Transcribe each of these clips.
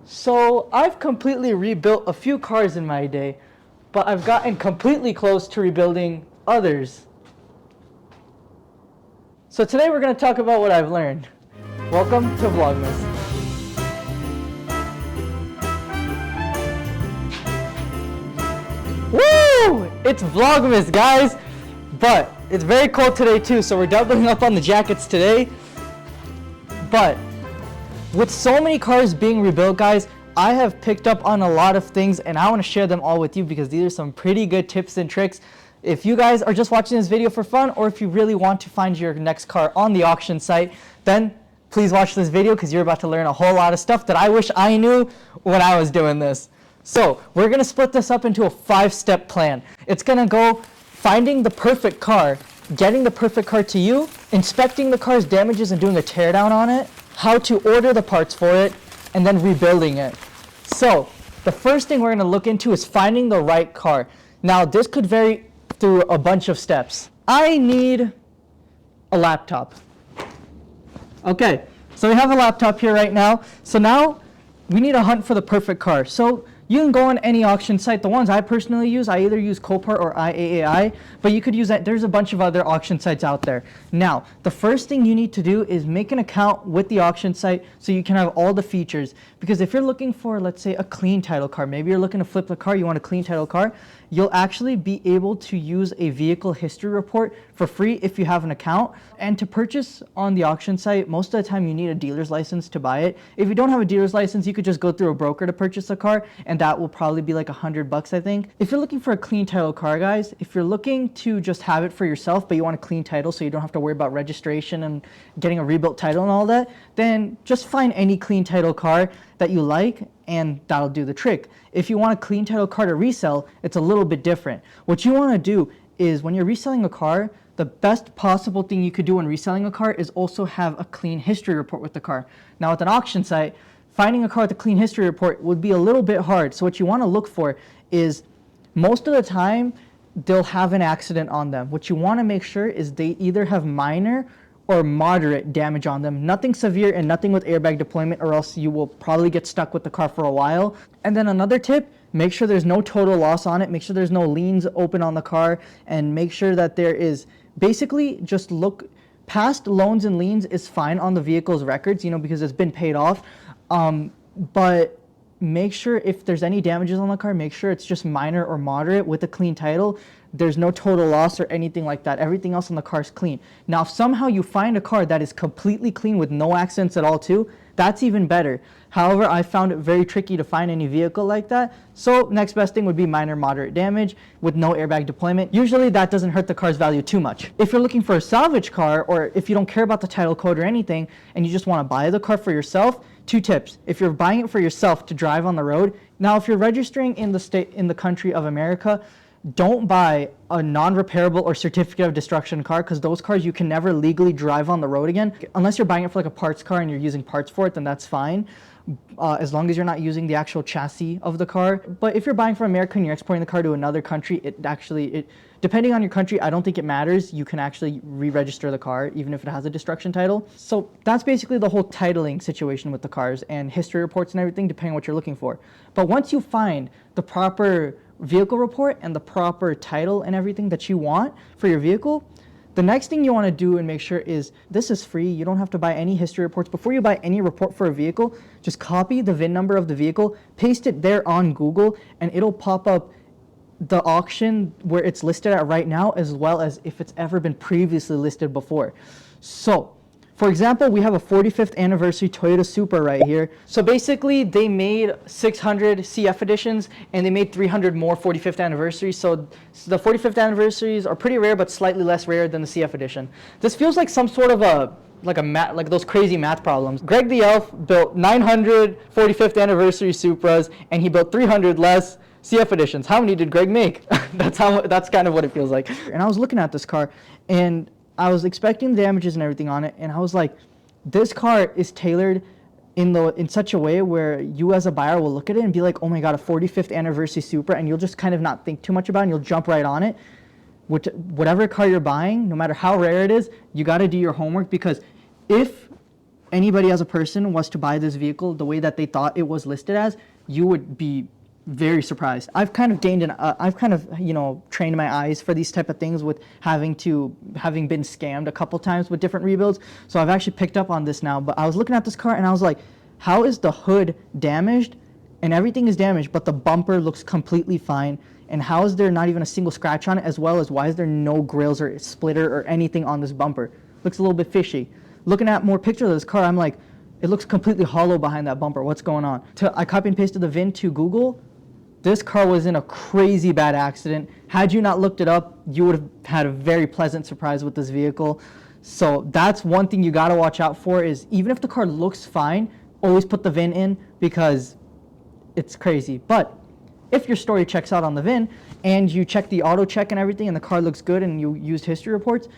So I've completely rebuilt a few cars in my day, but I've gotten completely close to rebuilding others. So today we're going to talk about what I've learned. Welcome to VlogMas. Woo! It's VlogMas, guys! But it's very cold today too, so we're doubling up on the jackets today. But with so many cars being rebuilt, guys, I have picked up on a lot of things and I want to share them all with you because these are some pretty good tips and tricks. If you guys are just watching this video for fun, or if you really want to find your next car on the auction site, then please watch this video because you're about to learn a whole lot of stuff that I wish I knew when I was doing this. So we're going to split this up into a 5-step plan. It's going to go finding the perfect car, getting the perfect car to you, inspecting the car's damages and doing a teardown on it, how to order the parts for it, and then rebuilding it. So the first thing we're going to look into is finding the right car. Now this could vary through a bunch of steps. I need a laptop. Okay, so we have a laptop here right now. So now we need to hunt for the perfect car. So you can go on any auction site. The ones I personally use, I either use Copart or IAAI, but you could use that. There's a bunch of other auction sites out there. Now, the first thing you need to do is make an account with the auction site so you can have all the features. Because if you're looking for, let's say, a clean title car, maybe you're looking to flip the car, you want a clean title car, you'll actually be able to use a vehicle history report for free if you have an account. And to purchase on the auction site, most of the time you need a dealer's license to buy it. If you don't have a dealer's license, you could just go through a broker to purchase a car, and that will probably be like $100, I think. If you're looking for a clean title car, guys, if you're looking to just have it for yourself, but you want a clean title so you don't have to worry about registration and getting a rebuilt title and all that, then just find any clean title car that you like and that'll do the trick. If you want a clean title car to resell, it's a little bit different. What you want to do is when you're reselling a car, the best possible thing you could do when reselling a car is also have a clean history report with the car. Now with an auction site, finding a car with a clean history report would be a little bit hard. So what you want to look for is most of the time they'll have an accident on them. What you want to make sure is they either have minor or moderate damage on them, nothing severe and nothing with airbag deployment, or else you will probably get stuck with the car for a while. And then another tip, make sure there's no total loss on it, make sure there's no liens open on the car, and make sure that there is, basically just look past loans and liens is fine on the vehicle's records, because it's been paid off, but make sure if there's any damages on the car, make sure it's just minor or moderate with a clean title. There's no total loss or anything like that. Everything else on the car is clean. Now, if somehow you find a car that is completely clean with no accidents at all too, that's even better. However, I found it very tricky to find any vehicle like that. So next best thing would be minor, moderate damage with no airbag deployment. Usually that doesn't hurt the car's value too much. If you're looking for a salvage car, or if you don't care about the title code or anything, and you just want to buy the car for yourself, 2 tips. If you're buying it for yourself to drive on the road, now if you're registering in the country of America, don't buy a non-repairable or certificate of destruction car, because those cars you can never legally drive on the road again. Unless you're buying it for like a parts car and you're using parts for it, then that's fine. As long as you're not using the actual chassis of the car. But if you're buying from America and you're exporting the car to another country, depending on your country, I don't think it matters. You can actually re-register the car even if it has a destruction title. So that's basically the whole titling situation with the cars and history reports and everything, depending on what you're looking for. But once you find the proper vehicle report and the proper title and everything that you want for your vehicle, the next thing you want to do and make sure is, this is free. You don't have to buy any history reports. Before you buy any report for a vehicle, just copy the VIN number of the vehicle, paste it there on Google, and it'll pop up the auction where it's listed at right now, as well as if it's ever been previously listed before. So, for example, we have a 45th anniversary Toyota Supra right here. So basically, they made 600 CF editions, and they made 300 more 45th anniversaries. So the 45th anniversaries are pretty rare, but slightly less rare than the CF edition. This feels like some sort of like those crazy math problems. Greg the Elf built 900 45th anniversary Supras, and he built 300 less CF editions. How many did Greg make? That's kind of what it feels like. And I was looking at this car, and I was expecting the damages and everything on it, and I was like, this car is tailored in such a way where you as a buyer will look at it and be like, oh my god, a 45th anniversary Supra, and you'll just kind of not think too much about it, and you'll jump right on it. Whatever car you're buying, no matter how rare it is, you got to do your homework, because if anybody as a person was to buy this vehicle the way that they thought it was listed as, you would be very surprised. I've kind of trained my eyes for these type of things with having been scammed a couple times with different rebuilds. So I've actually picked up on this now. But I was looking at this car and I was like, how is the hood damaged and everything is damaged, but the bumper looks completely fine? And how is there not even a single scratch on it, as well as why is there no grills or splitter or anything on this bumper? Looks a little bit fishy. Looking at more pictures of this car, I'm like, it looks completely hollow behind that bumper. What's going on? I copy and pasted the VIN to Google. This car was in a crazy bad accident. Had you not looked it up, you would have had a very pleasant surprise with this vehicle. So that's one thing you gotta watch out for, is even if the car looks fine, always put the VIN in, because it's crazy. But if your story checks out on the VIN and you check the auto check and everything and the car looks good and you used history reports,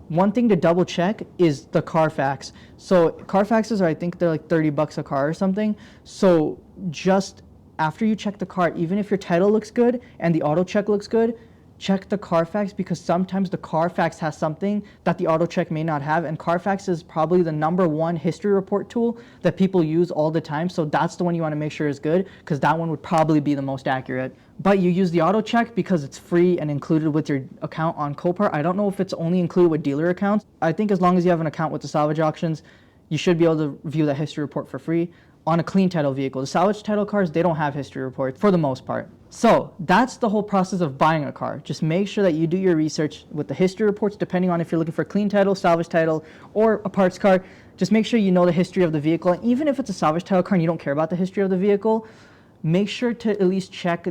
one thing to double check is the Carfax. So Carfaxes are, I think they're like $30 a car or something. So just after you check the car, even if your title looks good and the auto check looks good, check the Carfax, because sometimes the Carfax has something that the auto check may not have, and Carfax is probably the #1 history report tool that people use all the time. So that's the one you want to make sure is good, because that one would probably be the most accurate. But you use the auto check because it's free and included with your account on Copart. I don't know if it's only included with dealer accounts. I think as long as you have an account with the salvage auctions, you should be able to view that history report for free on a clean title vehicle. The salvage title cars, they don't have history reports for the most part. So that's the whole process of buying a car. Just make sure that you do your research with the history reports, depending on if you're looking for clean title, salvage title, or a parts car. Just make sure you know the history of the vehicle. And even if it's a salvage title car and you don't care about the history of the vehicle, make sure to at least check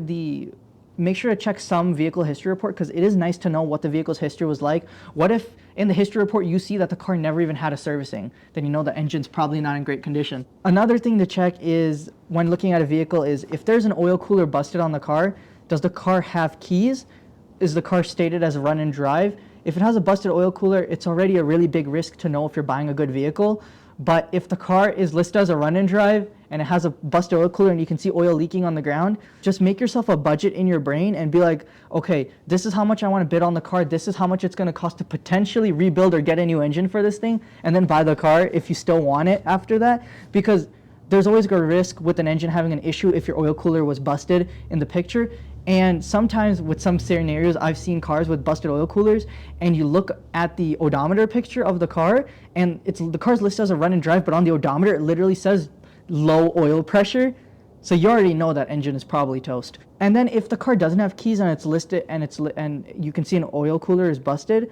some vehicle history report, because it is nice to know what the vehicle's history was like. What if in the history report you see that the car never even had a servicing? Then you know the engine's probably not in great condition. Another thing to check is, when looking at a vehicle, is if there's an oil cooler busted on the car, does the car have keys? Is the car stated as a run and drive? If it has a busted oil cooler, it's already a really big risk to know if you're buying a good vehicle. But if the car is listed as a run and drive and it has a busted oil cooler and you can see oil leaking on the ground, just make yourself a budget in your brain and be like, okay, this is how much I want to bid on the car. This is how much it's going to cost to potentially rebuild or get a new engine for this thing, and then buy the car if you still want it after that. Because there's always a risk with an engine having an issue if your oil cooler was busted in the picture. And sometimes with some scenarios, I've seen cars with busted oil coolers, and you look at the odometer picture of the car, and the car's listed as a run and drive, but on the odometer it literally says low oil pressure. So you already know that engine is probably toast. And then if the car doesn't have keys and it's listed and you can see an oil cooler is busted,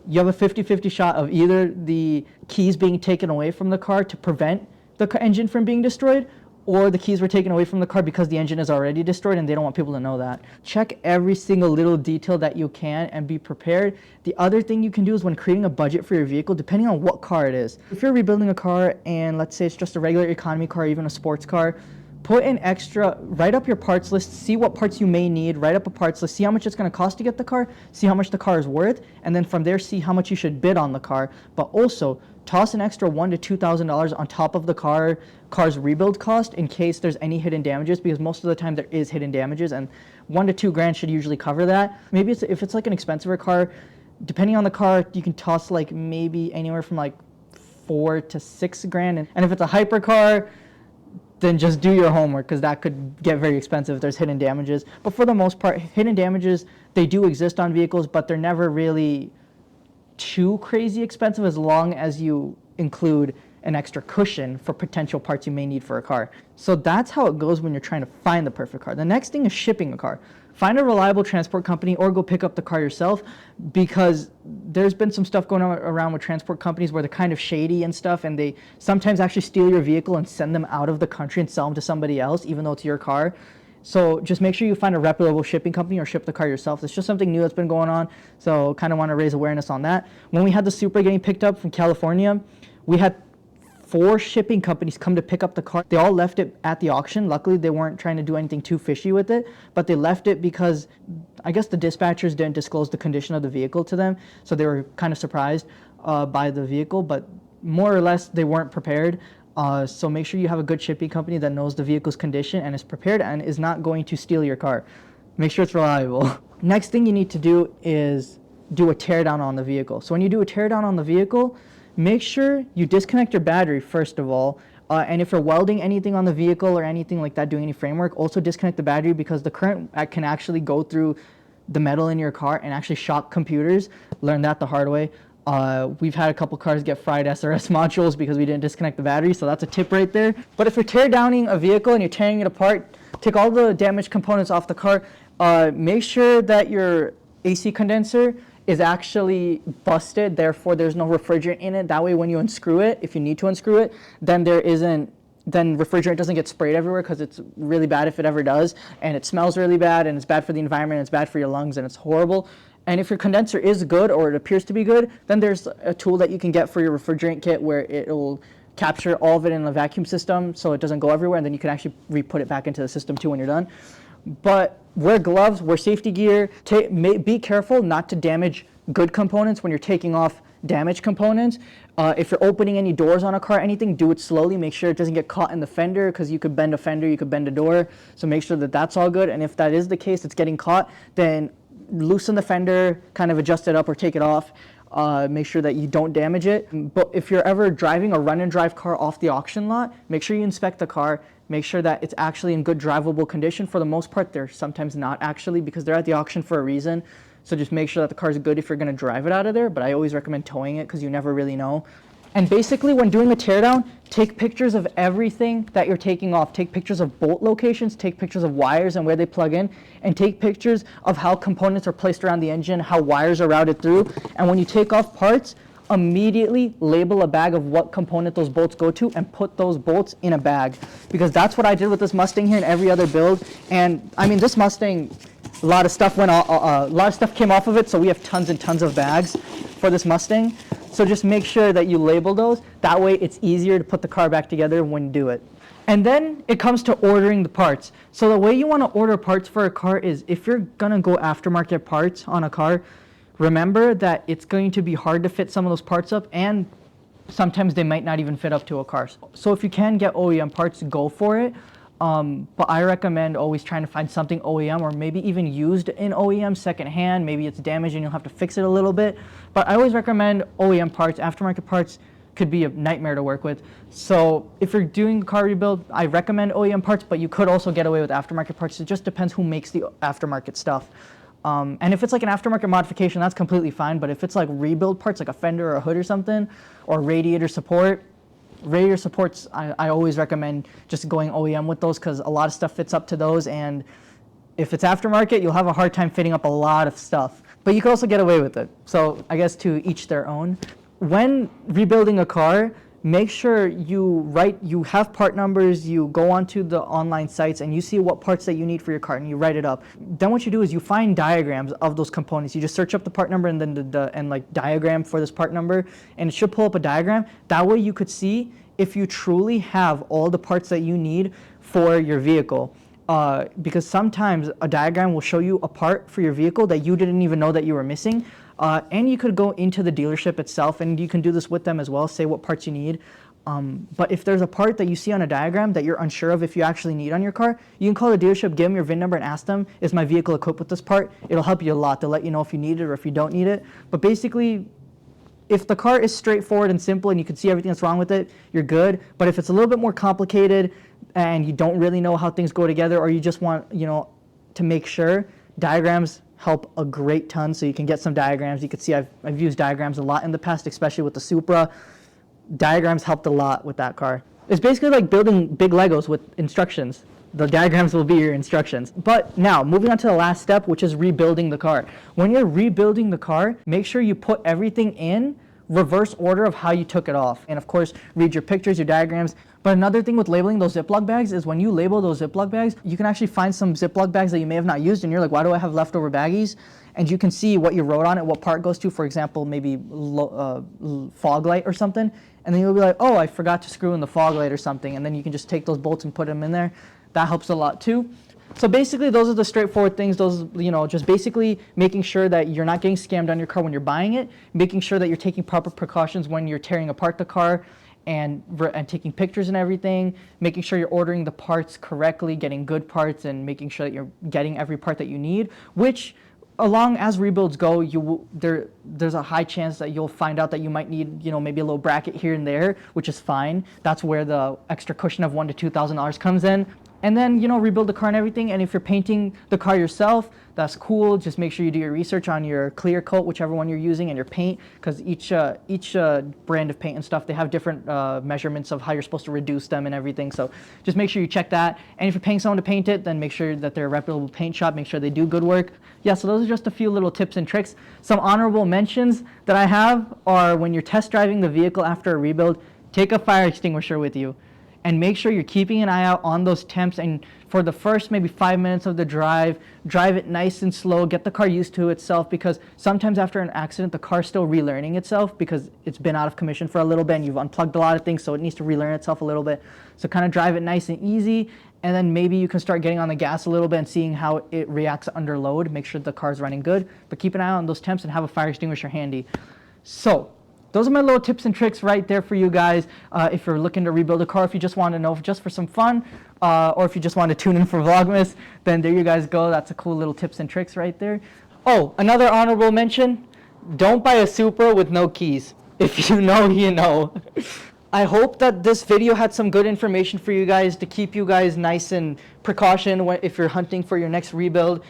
you have a 50-50 shot of either the keys being taken away from the car to prevent the engine from being destroyed, or the keys were taken away from the car because the engine is already destroyed and they don't want people to know that. Check every single little detail that you can and be prepared. The other thing you can do is, when creating a budget for your vehicle, depending on what car it is. If you're rebuilding a car and let's say it's just a regular economy car, even a sports car, put in extra, write up your parts list, see what parts you may need, write up a parts list, see how much it's going to cost to get the car, see how much the car is worth, and then from there see how much you should bid on the car. But also toss an extra $1,000 to $2,000 on top of the car's rebuild cost in case there's any hidden damages, because most of the time there is hidden damages, and $1,000 to $2,000 should usually cover that. Maybe if it's like an expensive car, depending on the car, you can toss like maybe anywhere from like $4,000 to $6,000, and if it's a hypercar, then just do your homework, because that could get very expensive if there's hidden damages. But for the most part, hidden damages, they do exist on vehicles, but they're never really too crazy expensive, as long as you include an extra cushion for potential parts you may need for a car. So that's how it goes when you're trying to find the perfect car. The next thing is shipping a car. Find a reliable transport company or go pick up the car yourself, because there's been some stuff going on around with transport companies where they're kind of shady and stuff, and they sometimes actually steal your vehicle and send them out of the country and sell them to somebody else, even though it's your car. So just make sure you find a reputable shipping company or ship the car yourself. It's just something new that's been going on, so kind of want to raise awareness on that. When we had the Supra getting picked up from California, we had 4 shipping companies come to pick up the car. They all left it at the auction. Luckily, they weren't trying to do anything too fishy with it, but they left it because I guess the dispatchers didn't disclose the condition of the vehicle to them, so they were kind of surprised by the vehicle, but more or less they weren't prepared. So make sure you have a good shipping company that knows the vehicle's condition and is prepared and is not going to steal your car. Make sure it's reliable. Next thing you need to do is do a teardown on the vehicle. So when you do a teardown on the vehicle, make sure you disconnect your battery first of all. And if you're welding anything on the vehicle or anything like that, doing any framework, also disconnect the battery because the current can actually go through the metal in your car and actually shock computers. Learned that the hard way. We've had a couple cars get fried SRS modules because we didn't disconnect the battery, so that's a tip right there. But if you're tear downing a vehicle and you're tearing it apart, take all the damaged components off the car. Make sure that your AC condenser is actually busted, therefore there's no refrigerant in it. That way when you unscrew it, if you need to unscrew it, then refrigerant doesn't get sprayed everywhere because it's really bad if it ever does, and it smells really bad, and it's bad for the environment, and it's bad for your lungs, and it's horrible. And if your condenser is good, or it appears to be good, then there's a tool that you can get for your refrigerant kit where it'll capture all of it in a vacuum system so it doesn't go everywhere, and then you can actually re-put it back into the system too when you're done. But wear gloves, wear safety gear, be careful not to damage good components when you're taking off damaged components. If you're opening any doors on a car, anything, do it slowly. Make sure it doesn't get caught in the fender because you could bend a fender, you could bend a door. So make sure that that's all good. And if that is the case, it's getting caught, then loosen the fender, kind of adjust it up or take it off. Make sure that you don't damage it. But if you're ever driving a run and drive car off the auction lot, make sure you inspect the car. Make sure that it's actually in good drivable condition. For the most part, they're sometimes not actually because they're at the auction for a reason. So just make sure that the car is good if you're going to drive it out of there. But I always recommend towing it because you never really know. And basically when doing a teardown, take pictures of everything that you're taking off. Take pictures of bolt locations, take pictures of wires and where they plug in, and take pictures of how components are placed around the engine, how wires are routed through. And when you take off parts, immediately label a bag of what component those bolts go to and put those bolts in a bag. Because that's what I did with this Mustang here and every other build. And I mean, this Mustang, a lot of stuff came off of it, so we have tons and tons of bags for this Mustang. So just make sure that you label those. That way it's easier to put the car back together when you do it. And then it comes to ordering the parts. So the way you want to order parts for a car is if you're going to go aftermarket parts on a car, remember that it's going to be hard to fit some of those parts up, and sometimes they might not even fit up to a car. So if you can get OEM parts, go for it. But I recommend always trying to find something OEM or maybe even used in OEM secondhand. Maybe it's damaged and you'll have to fix it a little bit. But I always recommend OEM parts. Aftermarket parts could be a nightmare to work with. So if you're doing a car rebuild, I recommend OEM parts, but you could also get away with aftermarket parts. It just depends who makes the aftermarket stuff. And if it's like an aftermarket modification, that's completely fine. But if it's like rebuild parts, like a fender or a hood or something, or radiator supports, I always recommend just going OEM with those because a lot of stuff fits up to those. And if it's aftermarket, you'll have a hard time fitting up a lot of stuff. But you can also get away with it. So I guess to each their own. When rebuilding a car, make sure you have part numbers, you go onto the online sites and you see what parts that you need for your car and you write it up. Then what you do is you find diagrams of those components. You just search up the part number and then like diagram for this part number, and it should pull up a diagram. That way you could see if you truly have all the parts that you need for your vehicle. Because sometimes a diagram will show you a part for your vehicle that you didn't even know that you were missing. And you could go into the dealership itself, and you can do this with them as well, say what parts you need. But if there's a part that you see on a diagram that you're unsure of if you actually need on your car, you can call the dealership, give them your VIN number, and ask them, is my vehicle equipped with this part? It'll help you a lot. They'll let you know if you need it or if you don't need it. But basically, if the car is straightforward and simple and you can see everything that's wrong with it, you're good. But if it's a little bit more complicated and you don't really know how things go together, or you just want, to make sure, diagrams help a great ton. So you can get some diagrams. You can see I've used diagrams a lot in the past, especially with the Supra. Diagrams helped a lot with that car. It's basically like building big Legos with instructions. The diagrams will be your instructions. But now, moving on to the last step, which is rebuilding the car. When you're rebuilding the car, make sure you put everything in reverse order of how you took it off. And of course, read your pictures, your diagrams. But another thing with labeling those Ziploc bags is when you label those Ziploc bags, you can actually find some Ziploc bags that you may have not used, and you're like, why do I have leftover baggies? And you can see what you wrote on it, what part goes to, for example, maybe fog light or something. And then you'll be like, oh, I forgot to screw in the fog light or something. And then you can just take those bolts and put them in there. That helps a lot too. So basically, those are the straightforward things. Those, just basically making sure that you're not getting scammed on your car when you're buying it, making sure that you're taking proper precautions when you're tearing apart the car, and taking pictures and everything, making sure you're ordering the parts correctly, getting good parts, and making sure that you're getting every part that you need, which along as rebuilds go, there's a high chance that you'll find out that you might need, you know, maybe a little bracket here and there, which is fine. That's where the extra cushion of $1,000 to $2,000 comes in. And then, you know, rebuild the car and everything. And if you're painting the car yourself, that's cool. Just make sure you do your research on your clear coat, whichever one you're using, and your paint, because each brand of paint and stuff, they have different measurements of how you're supposed to reduce them and everything. So just make sure you check that. And if you're paying someone to paint it, then make sure that they're a reputable paint shop. Make sure they do good work. Yeah, so those are just a few little tips and tricks. Some honorable mentions that I have are when you're test driving the vehicle after a rebuild, take a fire extinguisher with you. And make sure you're keeping an eye out on those temps, and for the first maybe 5 minutes of the drive it nice and slow, get the car used to itself, because sometimes after an accident the car's still relearning itself because it's been out of commission for a little bit and you've unplugged a lot of things, so it needs to relearn itself a little bit. So kind of drive it nice and easy, and then maybe you can start getting on the gas a little bit and seeing how it reacts under load. Make sure the car's running good, but keep an eye on those temps and have a fire extinguisher handy. So those are my little tips and tricks right there for you guys. If you're looking to rebuild a car, if you just want to know just for some fun, or if you just want to tune in for Vlogmas, then there you guys go. That's a cool little tips and tricks right there. Oh, another honorable mention, don't buy a Supra with no keys. If you know, you know. I hope that this video had some good information for you guys to keep you guys nice and precaution if you're hunting for your next rebuild.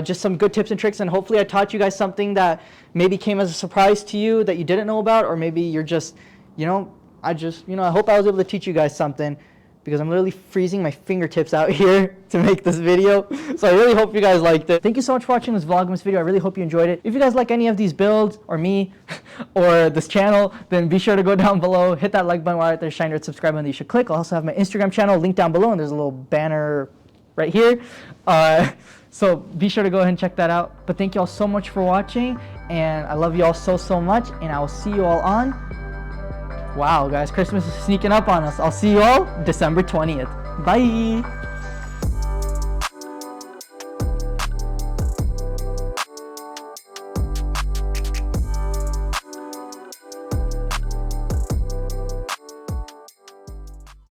Just some good tips and tricks, and hopefully I taught you guys something that maybe came as a surprise to you that you didn't know about, or maybe you're just, I hope I was able to teach you guys something, because I'm literally freezing my fingertips out here to make this video. So I really hope you guys liked it. Thank you so much for watching this Vlogmas video. I really hope you enjoyed it. If you guys like any of these builds, or me, or this channel, then be sure to go down below, hit that like button right there, shine red subscribe button that you should click. I'll also have my Instagram channel linked down below, and there's a little banner right here. So be sure to go ahead and check that out. But thank you all so much for watching, and I love you all so much, and I will see you all on... Wow, guys, Christmas is sneaking up on us. I'll see you all December 20th. Bye!